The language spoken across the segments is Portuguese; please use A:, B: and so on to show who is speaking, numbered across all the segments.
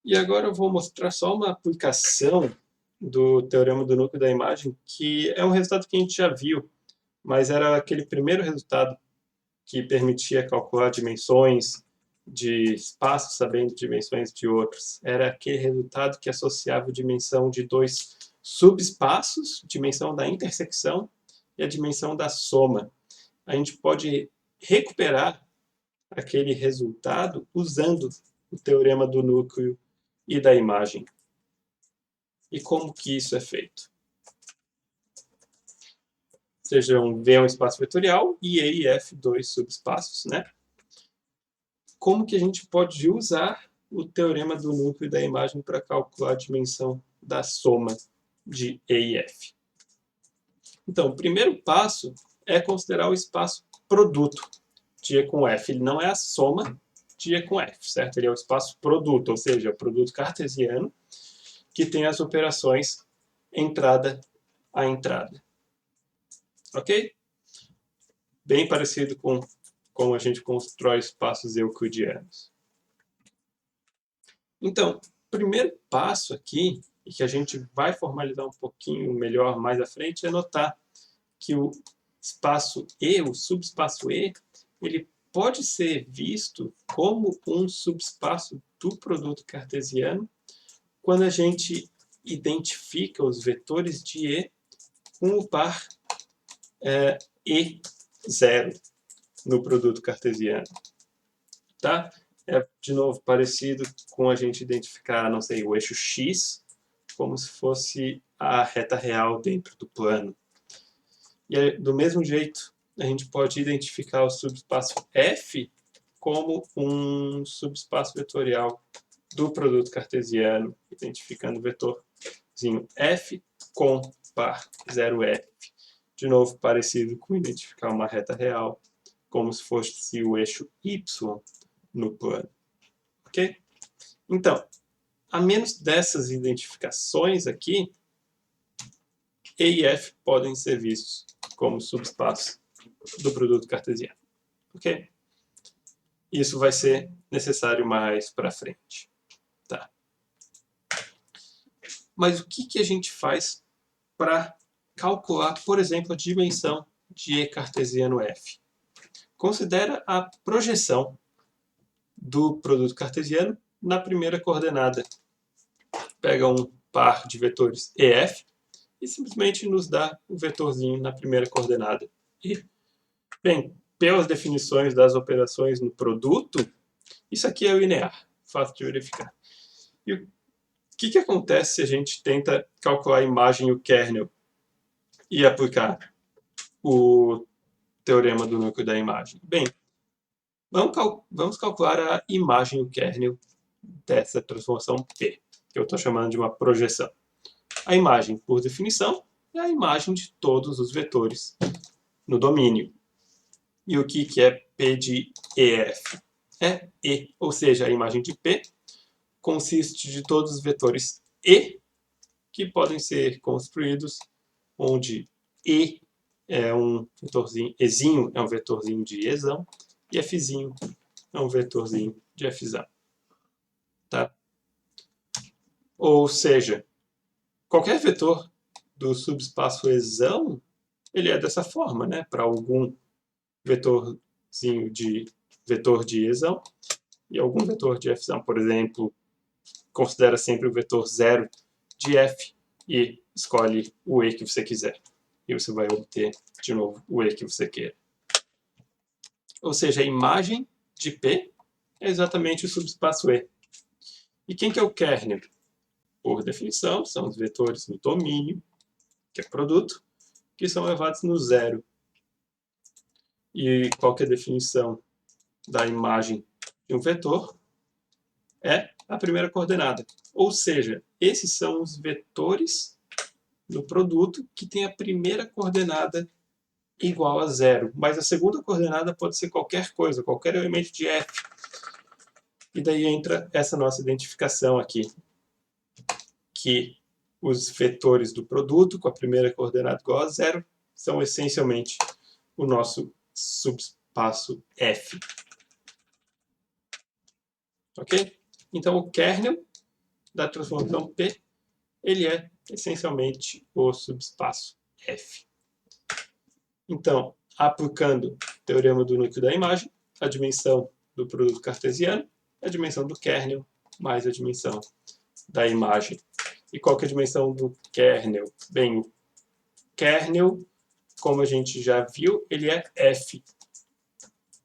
A: E agora eu vou mostrar só uma aplicação do teorema do núcleo da imagem, que é um resultado que a gente já viu, mas era aquele primeiro resultado que permitia calcular dimensões de espaços sabendo dimensões de outros. Era aquele resultado que associava a dimensão de dois subespaços, dimensão da intersecção e a dimensão da soma. A gente pode recuperar aquele resultado usando o teorema do núcleo e da imagem. E como que isso é feito? Sejam V é um espaço vetorial e E e F dois subespaços, né? Como que a gente pode usar o teorema do núcleo e da imagem para calcular a dimensão da soma de E e F? Então, o primeiro passo é considerar o espaço produto de E com F. Ele não é a soma de E com F, certo? Ele é o espaço produto, ou seja, o produto cartesiano que tem as operações entrada a entrada. Ok? Bem parecido com como a gente constrói espaços euclidianos. Então, o primeiro passo aqui, e que a gente vai formalizar um pouquinho melhor mais à frente, é notar que o espaço E, o subespaço E, ele pode ser visto como um subespaço do produto cartesiano quando a gente identifica os vetores de E com o par E0 no produto cartesiano. Tá? É, de novo, parecido com a gente identificar, não sei, o eixo X como se fosse a reta real dentro do plano. E do mesmo jeito, a gente pode identificar o subespaço F como um subespaço vetorial do produto cartesiano, identificando o vetorzinho F com par 0F. De novo, parecido com identificar uma reta real, como se fosse o eixo Y no plano. Ok? Então, a menos dessas identificações aqui, E e F podem ser vistos como subespaços do produto cartesiano. Ok? Isso vai ser necessário mais para frente. Tá. Mas o que a gente faz para calcular, por exemplo, a dimensão de E cartesiano F? Considera a projeção do produto cartesiano na primeira coordenada. Pega um par de vetores EF e simplesmente nos dá o vetorzinho na primeira coordenada. E, bem, pelas definições das operações no produto, isso aqui é linear, fácil de verificar. E o que acontece se a gente tenta calcular a imagem e o kernel e aplicar o teorema do núcleo da imagem? Bem, vamos calcular a imagem e o kernel dessa transformação P, que eu estou chamando de uma projeção. A imagem, por definição, é a imagem de todos os vetores no domínio. E o que é P de EF? É E, ou seja, a imagem de P consiste de todos os vetores E que podem ser construídos, onde E é um vetorzinho, Ezinho é um vetorzinho de Ezão, e Fzinho é um vetorzinho de Fzão. Tá? Ou seja, qualquer vetor do subespaço Ezão, ele é dessa forma, né? Para algum vetorzinho de vetor de Ezão e algum vetor de Fzão. Por exemplo, considera sempre o vetor 0 de F e escolhe o E que você quiser. E você vai obter, de novo, o E que você queira. Ou seja, a imagem de P é exatamente o subespaço E. E quem que é o kernel? Por definição, são os vetores no domínio, que é produto, que são levados no zero. E qual que é a definição da imagem de um vetor? É a primeira coordenada. Ou seja, esses são os vetores no produto que tem a primeira coordenada igual a zero. Mas a segunda coordenada pode ser qualquer coisa, qualquer elemento de F. E daí entra essa nossa identificação aqui, que os vetores do produto com a primeira coordenada igual a zero são essencialmente o nosso subespaço F. Ok? Então, o kernel da transformação P, ele é essencialmente o subespaço F. Então, aplicando o teorema do núcleo da imagem, a dimensão do produto cartesiano é a dimensão do kernel mais a dimensão da imagem. E qual que é a dimensão do kernel? Bem, o kernel, como a gente já viu, ele é F.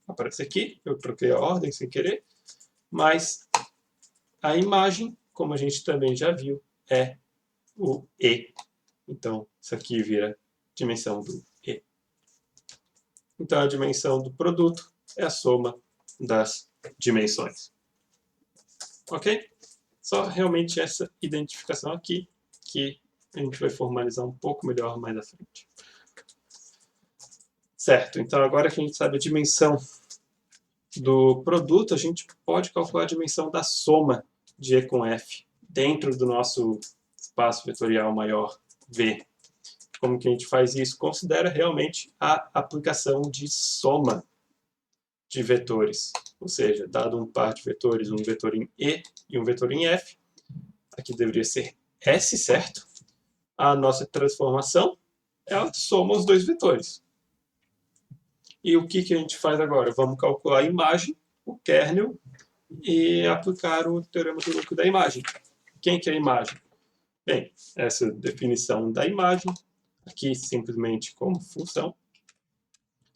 A: Aparece aqui, eu troquei a ordem sem querer, mas a imagem, como a gente também já viu, é o E. Então, isso aqui vira dimensão do E. Então, a dimensão do produto é a soma das dimensões. Ok? Só realmente essa identificação aqui, que a gente vai formalizar um pouco melhor mais à frente. Certo, então agora que a gente sabe a dimensão do produto, a gente pode calcular a dimensão da soma de E com F dentro do nosso espaço vetorial maior V. Como que a gente faz isso? Considera realmente a aplicação de soma de vetores. Ou seja, dado um par de vetores, um vetor em E e um vetor em F, aqui deveria ser S, certo? A nossa transformação, ela soma os dois vetores. E o que a gente faz agora? Vamos calcular a imagem, o kernel, e aplicar o teorema do núcleo da imagem. Quem que é a imagem? Bem, essa definição da imagem, aqui simplesmente como função.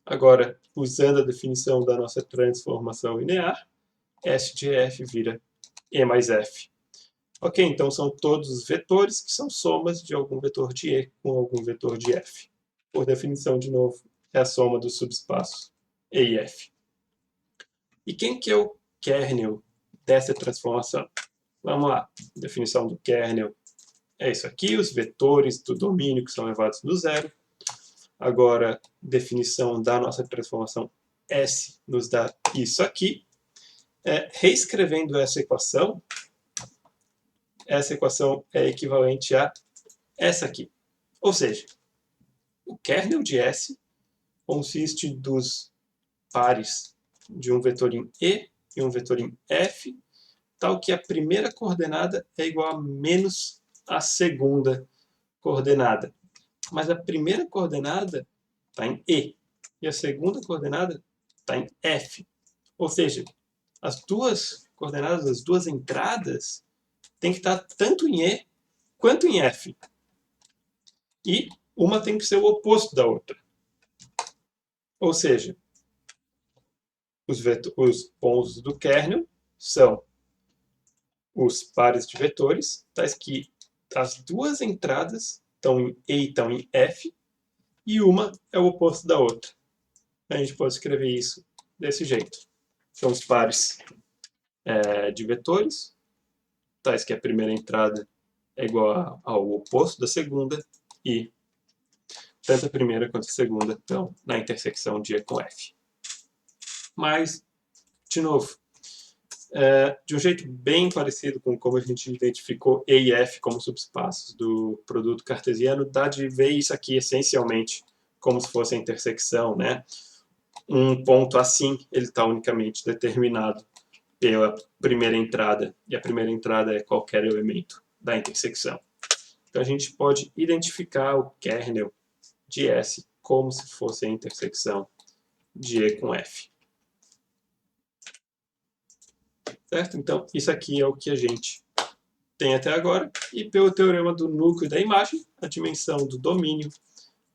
A: Agora, usando a definição da nossa transformação linear, S de F vira E mais F. Ok, então são todos os vetores que são somas de algum vetor de E com algum vetor de F. Por definição, de novo, é a soma dos subespaços E e F. E quem que é o kernel dessa transformação? Vamos lá, definição do kernel é isso aqui, os vetores do domínio que são levados do zero. Agora, definição da nossa transformação S nos dá isso aqui. Reescrevendo essa equação é equivalente a essa aqui. Ou seja, o kernel de S consiste dos pares de um vetor em E e um vetor em F, tal que a primeira coordenada é igual a menos a segunda coordenada. Mas a primeira coordenada está em E e a segunda coordenada está em F. Ou seja, as duas coordenadas, as duas entradas, tem que estar tanto em E quanto em F. E uma tem que ser o oposto da outra. Ou seja, os pontos do kernel são os pares de vetores, tais que as duas entradas estão em E e estão em F, e uma é o oposto da outra. A gente pode escrever isso desse jeito. São os pares de vetores, tais que a primeira entrada é igual ao oposto da segunda, e tanto a primeira quanto a segunda estão na intersecção de E com F. Mas, de novo, de um jeito bem parecido com como a gente identificou E e F como subespaços do produto cartesiano, dá de ver isso aqui essencialmente como se fosse a intersecção, né? Um ponto assim, ele está unicamente determinado pela primeira entrada, e a primeira entrada é qualquer elemento da intersecção. Então a gente pode identificar o kernel de S como se fosse a intersecção de E com F. Certo? Então, isso aqui é o que a gente tem até agora. E pelo teorema do núcleo da imagem, a dimensão do domínio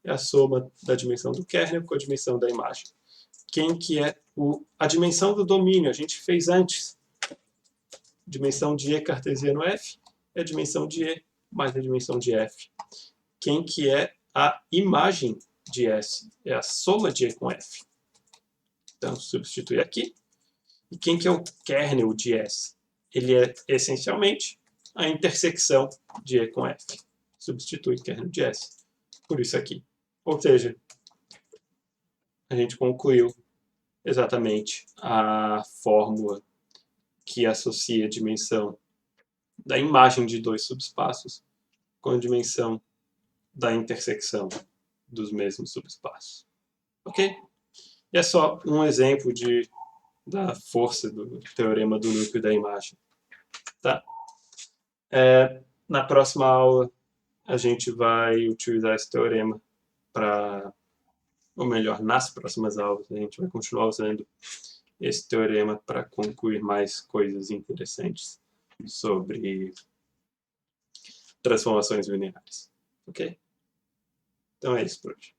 A: é a soma da dimensão do kernel com a dimensão da imagem. Quem que é a dimensão do domínio? A gente fez antes. Dimensão de E cartesiano F é a dimensão de E mais a dimensão de F. Quem que é a imagem de S? É a soma de E com F. Então, substitui aqui. E quem que é o kernel de S? Ele é, essencialmente, a intersecção de E com F. Substitui kernel de S por isso aqui. Ou seja, a gente concluiu exatamente a fórmula que associa a dimensão da imagem de dois subespaços com a dimensão da intersecção dos mesmos subespaços. Ok? E é só um exemplo da força do teorema do núcleo da imagem. Tá? Na próxima aula, a gente vai utilizar esse teorema para, ou melhor, nas próximas aulas, a gente vai continuar usando esse teorema para concluir mais coisas interessantes sobre transformações lineares. Ok? Então é isso por hoje.